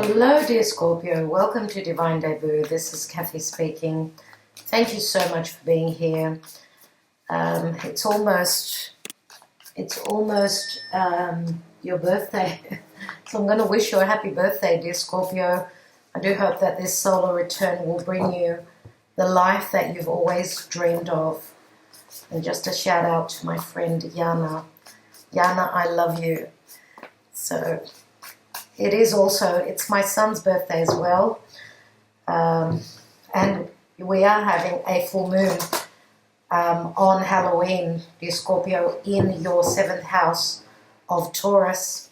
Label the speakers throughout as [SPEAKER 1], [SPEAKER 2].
[SPEAKER 1] Hello, dear Scorpio. Welcome to Divine Debut. This is Kathy speaking. Thank you so much for being here. It's almost your birthday, so I'm going to wish you a happy birthday, dear Scorpio. I do hope that this solar return will bring you the life that you've always dreamed of. And just a shout out to my friend Yana. Yana, I love you. So it's my son's birthday as well. And we are having a full moon on Halloween, dear Scorpio, in your 7th house of Taurus.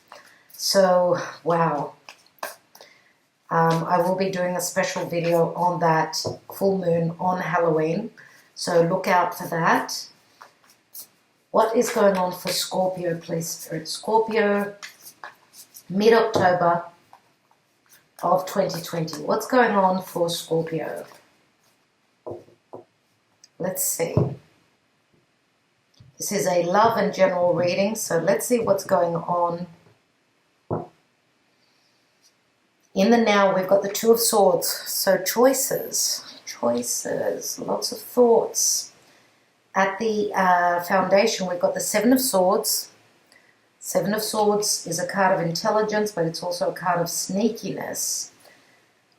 [SPEAKER 1] So, wow. I will be doing a special video on that full moon on Halloween. So look out for that. What is going on for Scorpio, please, Spirit? Scorpio, mid-October of 2020. What's going on for Scorpio? Let's see. This is a love and general reading, so let's see what's going on. In the now, we've got the Two of Swords. So choices, lots of thoughts. At the foundation, we've got the Seven of Swords. Seven of Swords is a card of intelligence, but it's also a card of sneakiness.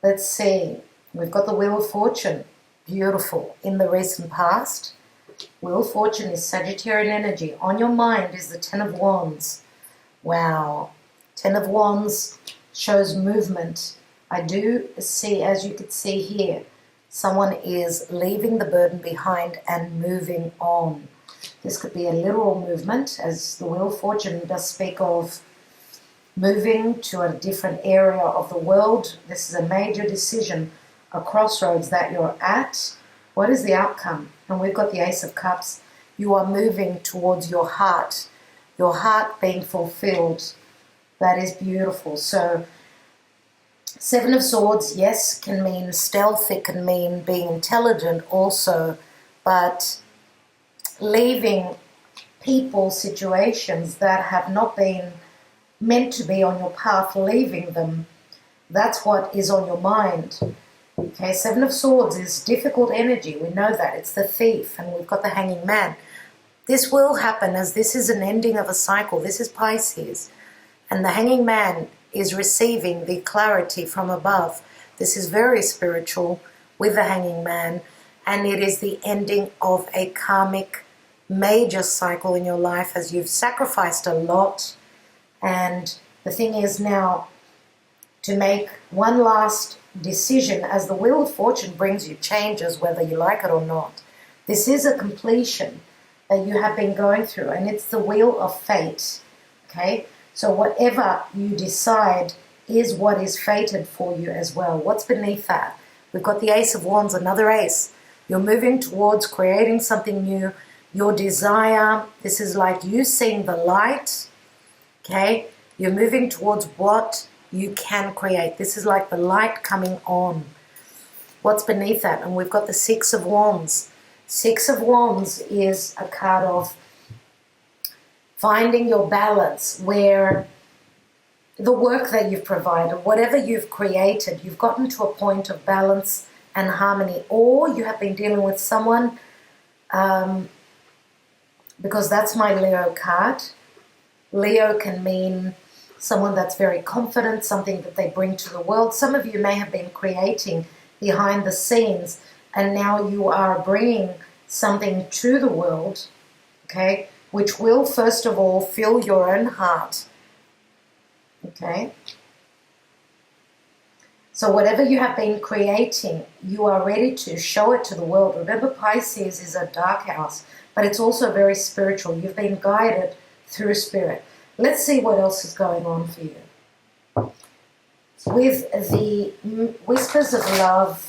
[SPEAKER 1] Let's see. We've got the Wheel of Fortune. Beautiful. In the recent past. Wheel of Fortune is Sagittarian energy. On your mind is the Ten of Wands. Wow. Ten of Wands shows movement. I do see, as you could see here, someone is leaving the burden behind and moving on. This could be a literal movement, as the Wheel of Fortune does speak of moving to a different area of the world. This is a major decision, a crossroads that you're at. What is the outcome? And we've got the Ace of Cups. You are moving towards your heart being fulfilled. That is beautiful. So, Seven of Swords, yes, can mean stealth. It can mean being intelligent also. But leaving people, situations that have not been meant to be on your path, leaving them, that's what is on your mind. Okay, Seven of Swords is difficult energy. We know that. It's the Thief, and we've got the Hanging Man. This will happen, as this is an ending of a cycle. This is Pisces. And the Hanging Man is receiving the clarity from above. This is very spiritual with the Hanging Man, and it is the ending of a karmic major cycle in your life, as you've sacrificed a lot. And the thing is now to make one last decision, as the Wheel of Fortune brings you changes whether you like it or not. This is a completion that you have been going through, and it's the Wheel of Fate. Okay, so whatever you decide is what is fated for you as well. What's beneath that? We've got the Ace of Wands, another ace. You're moving towards creating something new. Your desire, this is like you seeing the light. Okay, you're moving towards what you can create. This is like the light coming on. What's beneath that? And we've got the Six of Wands. Six of Wands is a card of finding your balance, where the work that you've provided, whatever you've created, you've gotten to a point of balance and harmony, or you have been dealing with someone, because that's my Leo card. Leo can mean someone that's very confident, something that they bring to the world. Some of you may have been creating behind the scenes, and now you are bringing something to the world, okay, which will first of all fill your own heart. Okay? So whatever you have been creating, you are ready to show it to the world. Remember, Pisces is a dark house, but it's also very spiritual. You've been guided through spirit. Let's see what else is going on for you. With the Whispers of Love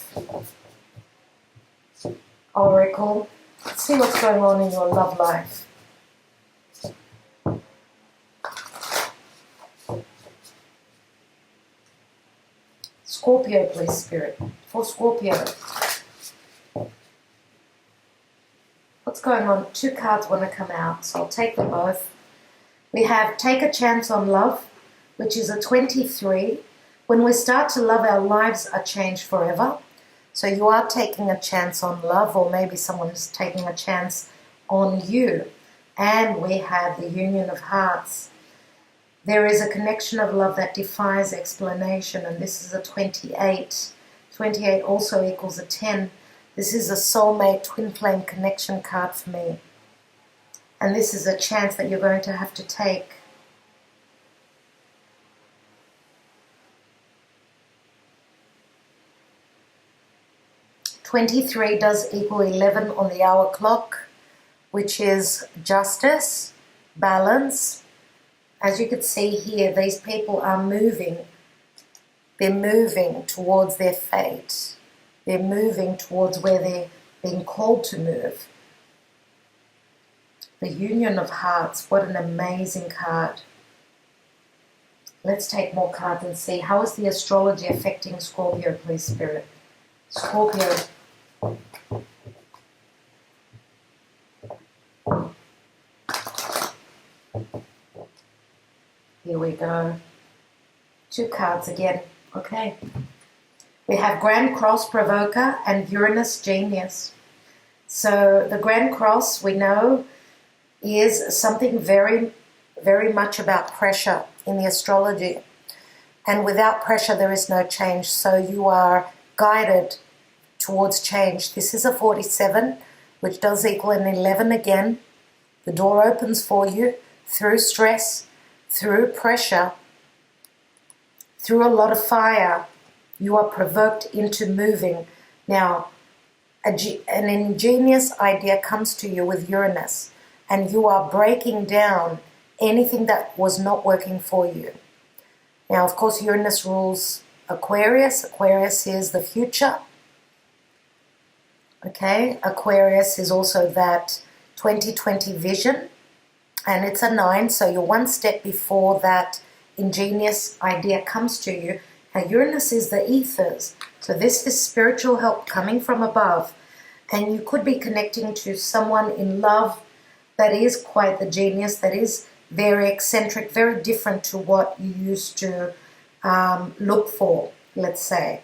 [SPEAKER 1] Oracle, let's see what's going on in your love life. Scorpio, please, Spirit. For Scorpio. What's going on? Two cards want to come out, so I'll take them both. We have Take a Chance on Love, which is a 23. When we start to love, our lives are changed forever. So you are taking a chance on love, or maybe someone's taking a chance on you. And we have the union of hearts. There is a connection of love that defies explanation, and this is a 28. 28 also equals a 10. This is a soulmate twin flame connection card for me. And this is a chance that you're going to have to take. $23 does equal 11 on the hour clock, which is justice, balance. As you can see here, these people are moving. They're moving towards their fate. They're moving towards where they're being called to move. The Union of Hearts, what an amazing card. Let's take more cards and see. How is the astrology affecting Scorpio, please, Spirit? Scorpio. Here we go. 2 cards again. Okay. We have Grand Cross Provoker and Uranus Genius. So the Grand Cross, we know, is something very, very much about pressure in the astrology. And without pressure, there is no change. So you are guided towards change. This is a 47, which does equal an 11 again. The door opens for you through stress, through pressure, through a lot of fire. You are provoked into moving. Now, an ingenious idea comes to you with Uranus, and you are breaking down anything that was not working for you. Now, of course, Uranus rules Aquarius. Aquarius is the future. Okay, Aquarius is also that 2020 vision, and it's a 9, so you're one step before that ingenious idea comes to you. And Uranus is the ethers, so this is spiritual help coming from above, and you could be connecting to someone in love that is quite the genius, that is very eccentric, very different to what you used to look for, let's say.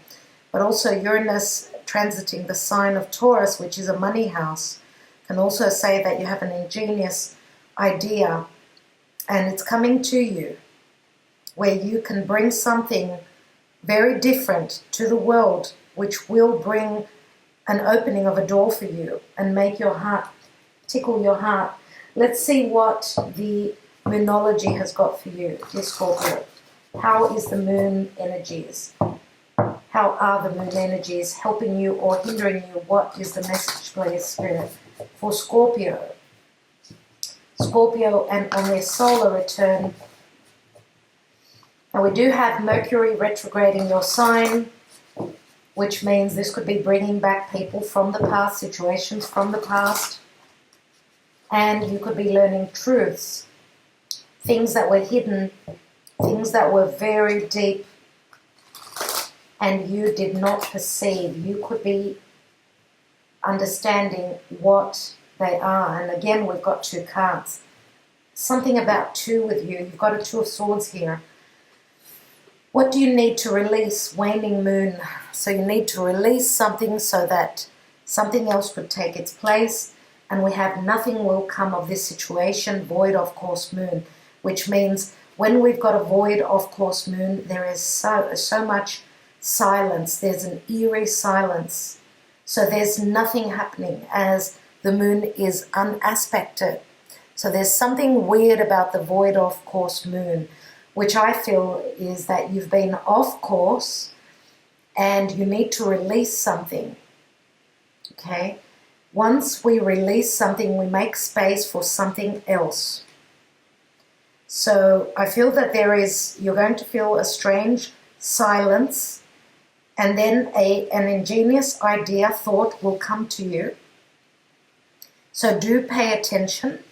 [SPEAKER 1] But also Uranus transiting the sign of Taurus, which is a money house, can also say that you have an ingenious idea and it's coming to you where you can bring something very different to the world, which will bring an opening of a door for you and make your heart, tickle your heart. Let's see what the Moonology has got for you, dear Scorpio. How is the moon energies? How are the moon energies helping you or hindering you? What is the message, please, Spirit, for Scorpio? Scorpio and on their solar return. Now we do have Mercury retrograding your sign, which means this could be bringing back people from the past, situations from the past, and you could be learning truths, things that were hidden, things that were very deep and you did not perceive. You could be understanding what they are. And again, we've got 2 cards. Something about 2 with you. You've got a 2 of Swords here. What do you need to release? Waning moon. So you need to release something so that something else could take its place. And we have nothing will come of this situation. Void of course moon. Which means when we've got a void of course moon, there is so much silence. There's an eerie silence. So there's nothing happening as the moon is unaspected. So there's something weird about the void of course moon, which I feel is that you've been off course and you need to release something. Okay? Once we release something, we make space for something else. So I feel that you're going to feel a strange silence, and then an ingenious idea, thought will come to you. So do pay attention.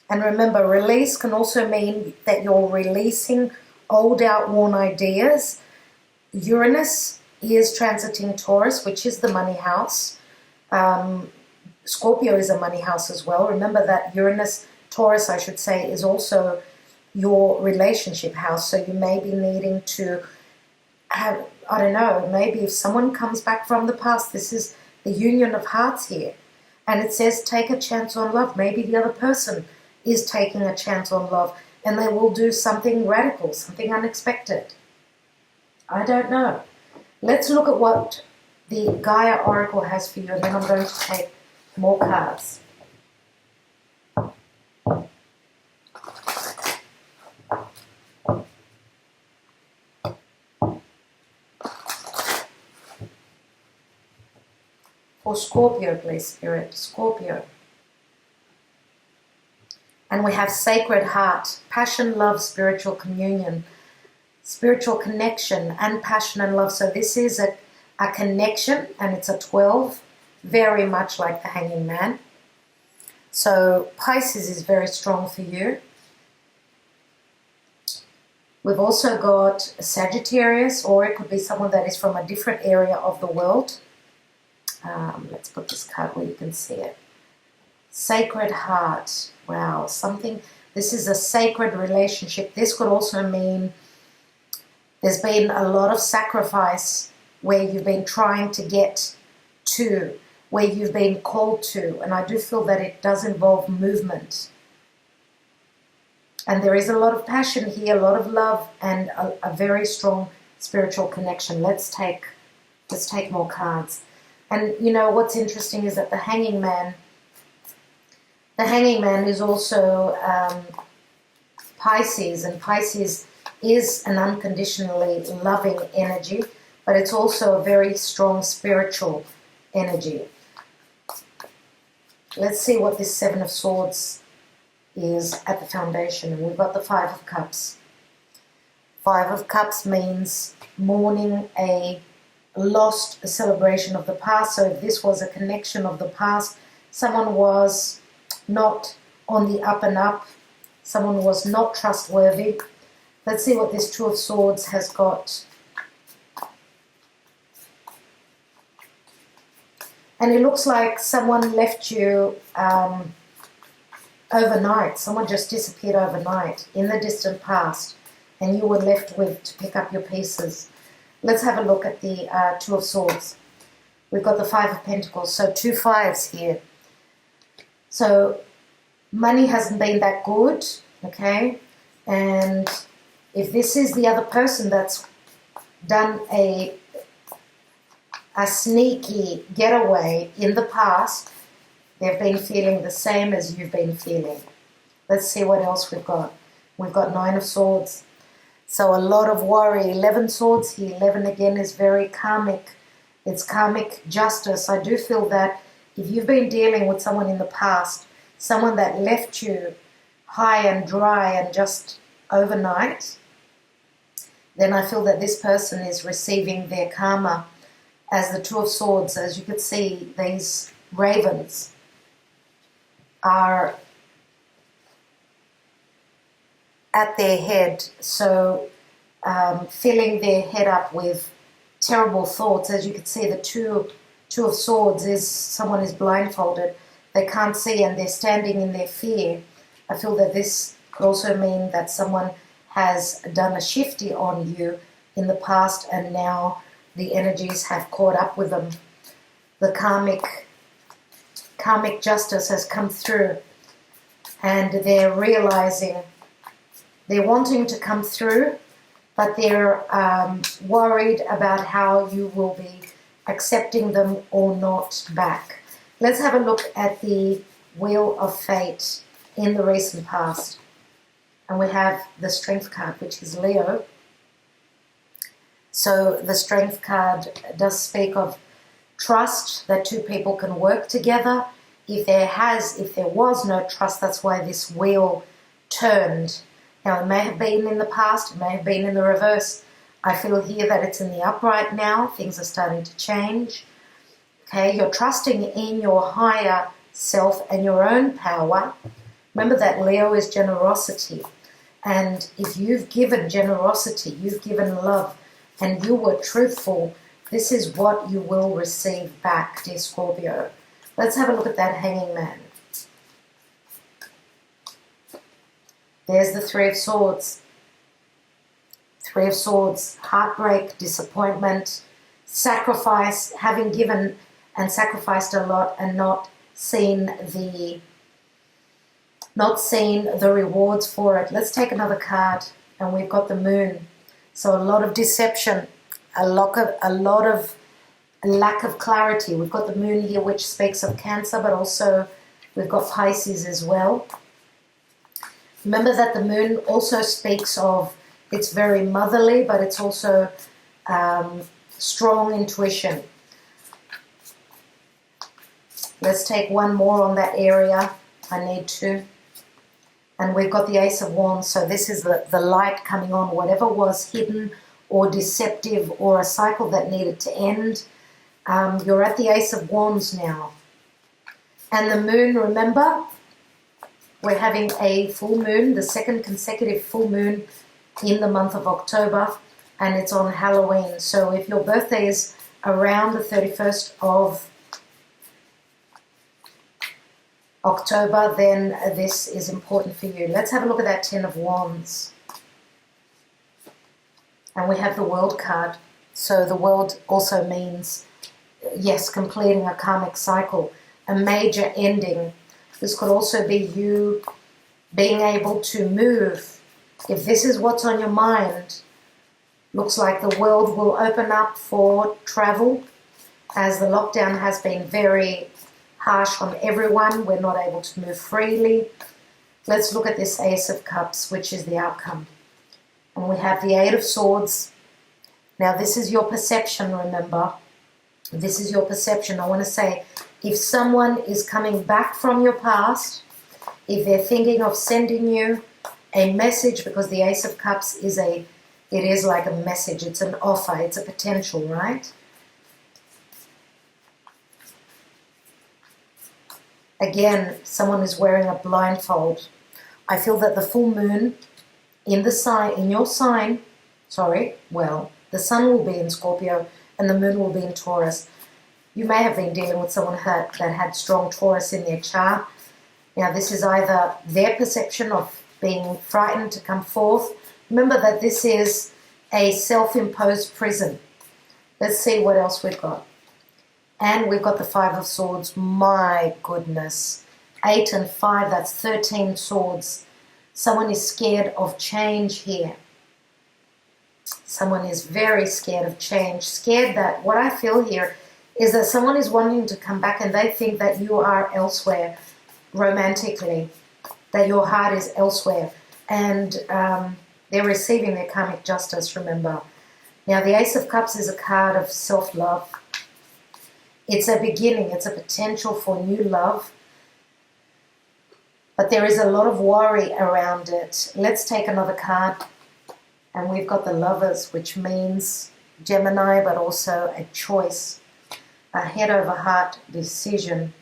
[SPEAKER 1] And remember, release can also mean that you're releasing old, outworn ideas. Uranus is transiting Taurus, which is the money house. Scorpio is a money house as well. Remember that Uranus, Taurus, I should say, is also your relationship house. So you may be needing to have, I don't know, maybe if someone comes back from the past, this is the union of hearts here. And it says take a chance on love. Maybe the other person is taking a chance on love and they will do something radical, something unexpected. I don't know. Let's look at what the Gaia Oracle has for you, and then I'm going to take more cards. For Scorpio, please, Spirit. Scorpio. And we have Sacred Heart, passion, love, spiritual communion, spiritual connection, and passion and love. So this is a connection, and it's a 12, very much like the Hanging Man. So Pisces is very strong for you. We've also got Sagittarius, or it could be someone that is from a different area of the world. Let's put this card where you can see it. Sacred Heart. Wow, something. This is a sacred relationship. This could also mean there's been a lot of sacrifice where you've been trying to get to, where you've been called to. And I do feel that it does involve movement. And there is a lot of passion here, a lot of love, and a very strong spiritual connection. Let's take more cards. And you know what's interesting is that the Hanging Man is also Pisces, and Pisces is an unconditionally loving energy, but it's also a very strong spiritual energy. Let's see what this Seven of Swords is at the foundation. And we've got the Five of Cups. Five of Cups means mourning a celebration of the past. So if this was a connection of the past, someone was not on the up and up, someone was not trustworthy. Let's see what this Two of Swords has got. And it looks like someone left you overnight. Someone just disappeared overnight in the distant past, and you were left with to pick up your pieces. Let's have a look at the Two of Swords. We've got the Five of Pentacles, so 2 5s here. So money hasn't been that good, okay? And if this is the other person that's done a sneaky getaway in the past, they've been feeling the same as you've been feeling. Let's see what else we've got. We've got 9 of Swords. So a lot of worry. 11 Swords here. 11 again is very karmic. It's karmic justice. I do feel that if you've been dealing with someone in the past, someone that left you high and dry and just overnight, then I feel that this person is receiving their karma as the Two of Swords. As you can see, these ravens are at their head, so filling their head up with terrible thoughts. As you can see, the Two of Swords is someone is blindfolded. They can't see and they're standing in their fear. I feel that this could also mean that someone has done a shifty on you in the past, and now the energies have caught up with them. The karmic justice has come through, and they're realizing, they're wanting to come through, but they're worried about how you will be accepting them or not back. Let's have a look at the Wheel of Fate in the recent past. And we have the Strength card, which is Leo. So the Strength card does speak of trust, that two people can work together. If there was no trust, that's why this wheel turned. Now, it may have been in the past, it may have been in the reverse. I feel here that it's in the upright now. Things are starting to change. Okay, you're trusting in your higher self and your own power. Remember that Leo is generosity. And if you've given generosity, you've given love, and you were truthful, this is what you will receive back, dear Scorpio. Let's have a look at that Hanging Man. There's the Three of Swords. Three of Swords, heartbreak, disappointment, sacrifice, having given and sacrificed a lot and not seen the rewards for it. Let's take another card, and we've got the Moon. So a lot of deception, a lot of lack of clarity. We've got the Moon here, which speaks of Cancer, but also we've got Pisces as well. Remember that the Moon also speaks of, it's very motherly, but it's also strong intuition. Let's take one more on that area. I need to. And we've got the Ace of Wands. So this is the light coming on. Whatever was hidden or deceptive or a cycle that needed to end. You're at the Ace of Wands now. And the Moon, remember, we're having a full moon, the second consecutive full moon in the month of October, and it's on Halloween. So if your birthday is around the 31st of October, then this is important for you. Let's have a look at that Ten of Wands. And we have the World card. So the World also means, yes, completing a karmic cycle, a major ending. This could also be you being able to move. If this is what's on your mind, looks like the world will open up for travel, as the lockdown has been very harsh on everyone. We're not able to move freely. Let's look at this Ace of Cups, which is the outcome. And we have the Eight of Swords. Now this is your perception, remember. This is your perception. I want to say, if someone is coming back from your past, if they're thinking of sending you a message, because the Ace of Cups is it is like a message, it's an offer, it's a potential, right? Again, someone is wearing a blindfold. I feel that the full moon in the sun will be in Scorpio and the moon will be in Taurus. You may have been dealing with someone that had strong Taurus in their chart. Now, this is either their perception of being frightened to come forth. Remember that this is a self-imposed prison. Let's see what else we've got. And we've got the Five of Swords. My goodness. 8 and 5, that's 13 swords. Someone is scared of change here. Someone is very scared of change. Scared that, what I feel here is that someone is wanting to come back and they think that you are elsewhere romantically, that your heart is elsewhere. And they're receiving their karmic justice, remember. Now, the Ace of Cups is a card of self-love. It's a beginning, it's a potential for new love. But there is a lot of worry around it. Let's take another card. And we've got the Lovers, which means Gemini, but also a choice. A head over heart decision.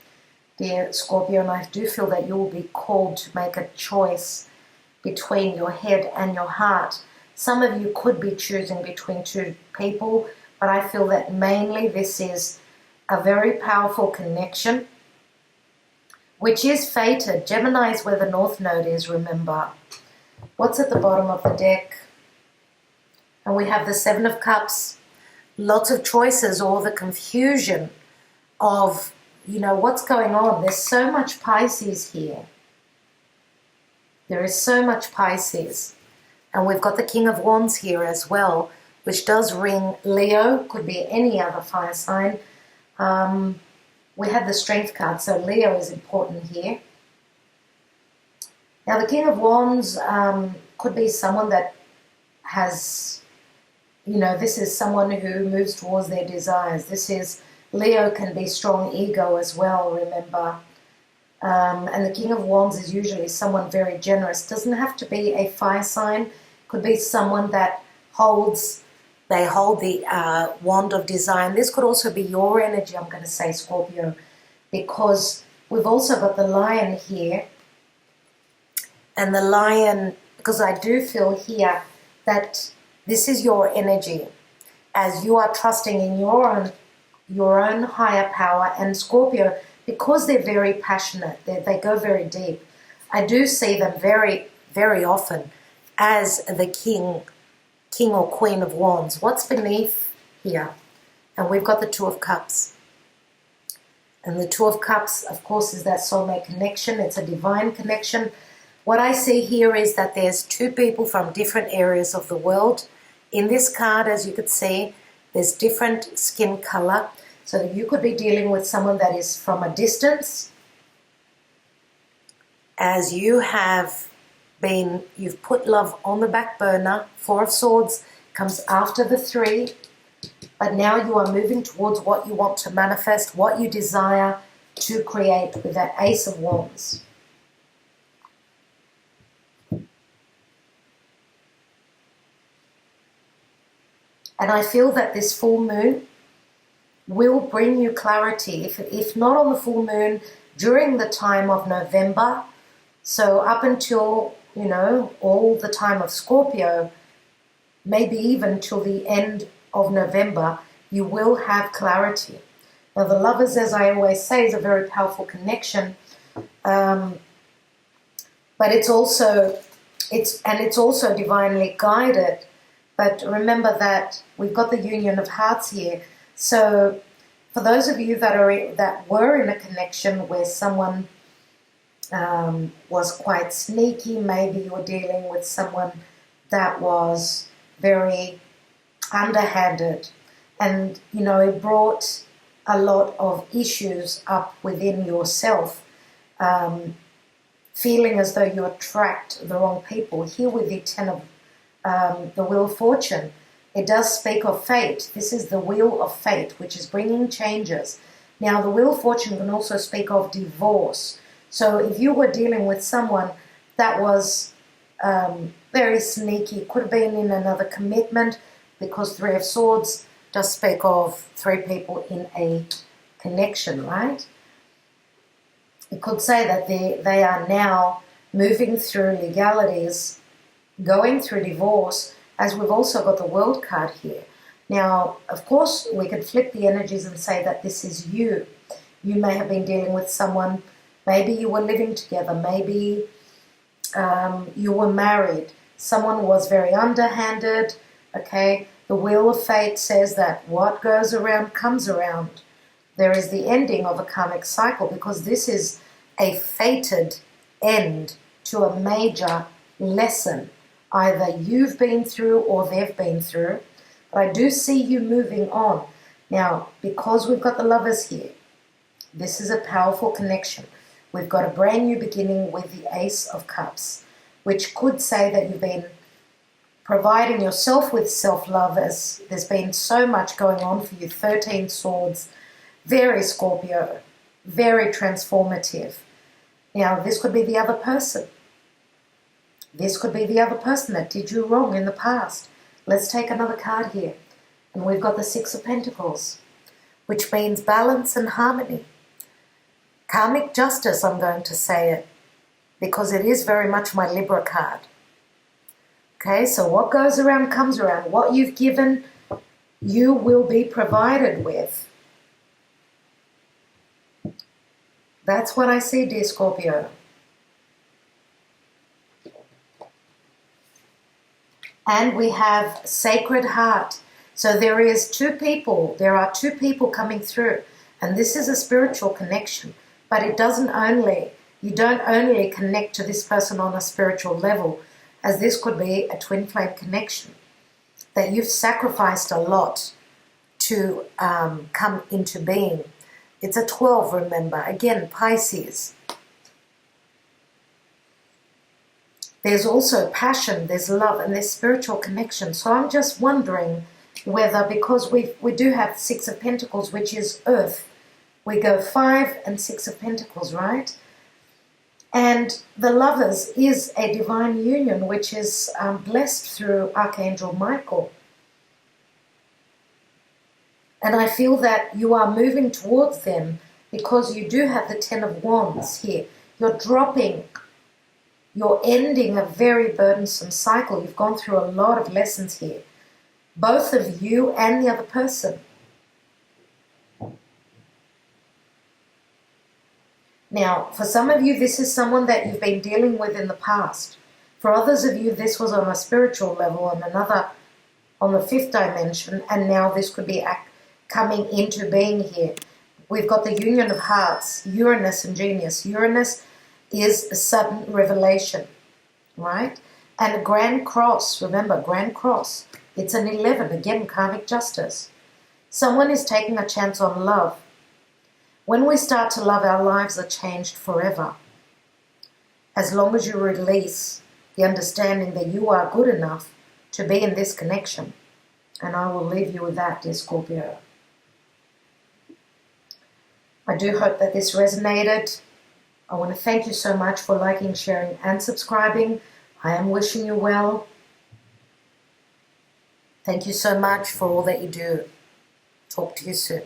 [SPEAKER 1] Dear Scorpio, and I do feel that you will be called to make a choice between your head and your heart. Some of you could be choosing between two people, but I feel that mainly this is a very powerful connection, which is fated. Gemini is where the North Node is, remember. What's at the bottom of the deck? And we have the Seven of Cups. Lots of choices, or the confusion of, what's going on. There's so much Pisces here. There is so much Pisces. And we've got the King of Wands here as well, which does ring Leo. Could be any other fire sign. We have the Strength card, so Leo is important here. Now, the King of Wands could be someone that has, this is someone who moves towards their desires. Leo can be strong ego as well, remember. And the King of Wands is usually someone very generous. Doesn't have to be a fire sign. Could be someone that hold the wand of desire. And this could also be your energy, I'm going to say, Scorpio, because we've also got the Lion here. And the Lion, because I do feel here that this is your energy as you are trusting in your own higher power. And Scorpio, because they're very passionate, they go very deep. I do see them very, very often as the king or queen of wands. What's beneath here? And we've got the Two of Cups. And the Two of Cups, of course, is that soulmate connection. It's a divine connection. What I see here is that there's two people from different areas of the world. In this card, as you could see, there's different skin color. So you could be dealing with someone that is from a distance, as you have been, you've put love on the back burner. Four of Swords comes after the Three, but now you are moving towards what you want to manifest, what you desire to create with that Ace of Wands. And I feel that this full moon will bring you clarity, if not on the full moon, during the time of November. So up until, you know, all the time of Scorpio, maybe even till the end of November, you will have clarity. Now the Lovers, as I always say, is a very powerful connection, but it's also divinely guided. But remember that we've got the Union of Hearts here. So for those of you that were in a connection where someone was quite sneaky, maybe you were dealing with someone that was very underhanded, and you know, it brought a lot of issues up within yourself, feeling as though you attract the wrong people. Here with the Ten of the Wheel of Fortune, it does speak of fate. This is the Wheel of Fate, which is bringing changes. Now, the Wheel of Fortune can also speak of divorce. So if you were dealing with someone that was very sneaky, could have been in another commitment, because Three of Swords does speak of three people in a connection, right? It could say that they are now moving through legalities, going through divorce, as we've also got the World card here. Now, of course, we could flip the energies and say that this is you. You may have been dealing with someone, maybe you were living together, maybe you were married. Someone was very underhanded, okay? The Wheel of Fate says that what goes around comes around. There is the ending of a karmic cycle, because this is a fated end to a major lesson. Either you've been through or they've been through. But I do see you moving on. Now, because we've got the Lovers here, this is a powerful connection. We've got a brand new beginning with the Ace of Cups, which could say that you've been providing yourself with self-love, as there's been so much going on for you. 13 Swords, very Scorpio, very transformative. Now, this could be the other person. This could be the other person that did you wrong in the past. Let's take another card here. And we've got the Six of Pentacles, which means balance and harmony. Karmic justice, I'm going to say it, because it is very much my Libra card. Okay, so what goes around comes around. What you've given, you will be provided with. That's what I see, dear Scorpio. And we have Sacred Heart. So there are two people coming through. And this is a spiritual connection. But you don't only connect to this person on a spiritual level, as this could be a twin flame connection. That you've sacrificed a lot to come into being. It's a 12, remember. Again, Pisces. There's also passion, there's love, and there's spiritual connection. So I'm just wondering whether, because we do have Six of Pentacles, which is Earth, we go 5 and 6 of Pentacles, right? And the Lovers is a divine union, which is blessed through Archangel Michael. And I feel that you are moving towards them, because you do have the Ten of Wands here. You're ending a very burdensome cycle. You've gone through a lot of lessons here, both of you and the other person. Now, for some of you, this is someone that you've been dealing with in the past. For others of you, this was on a spiritual level, on another, on the 5th dimension, and now this could be coming into being here. We've got the union of hearts, Uranus and Genius. Uranus is a sudden revelation, right? And a Grand Cross, remember, Grand Cross, it's an 11, again, karmic justice. Someone is taking a chance on love. When we start to love, our lives are changed forever. As long as you release the understanding that you are good enough to be in this connection. And I will leave you with that, dear Scorpio. I do hope that this resonated. I want to thank you so much for liking, sharing, and subscribing. I am wishing you well. Thank you so much for all that you do. Talk to you soon.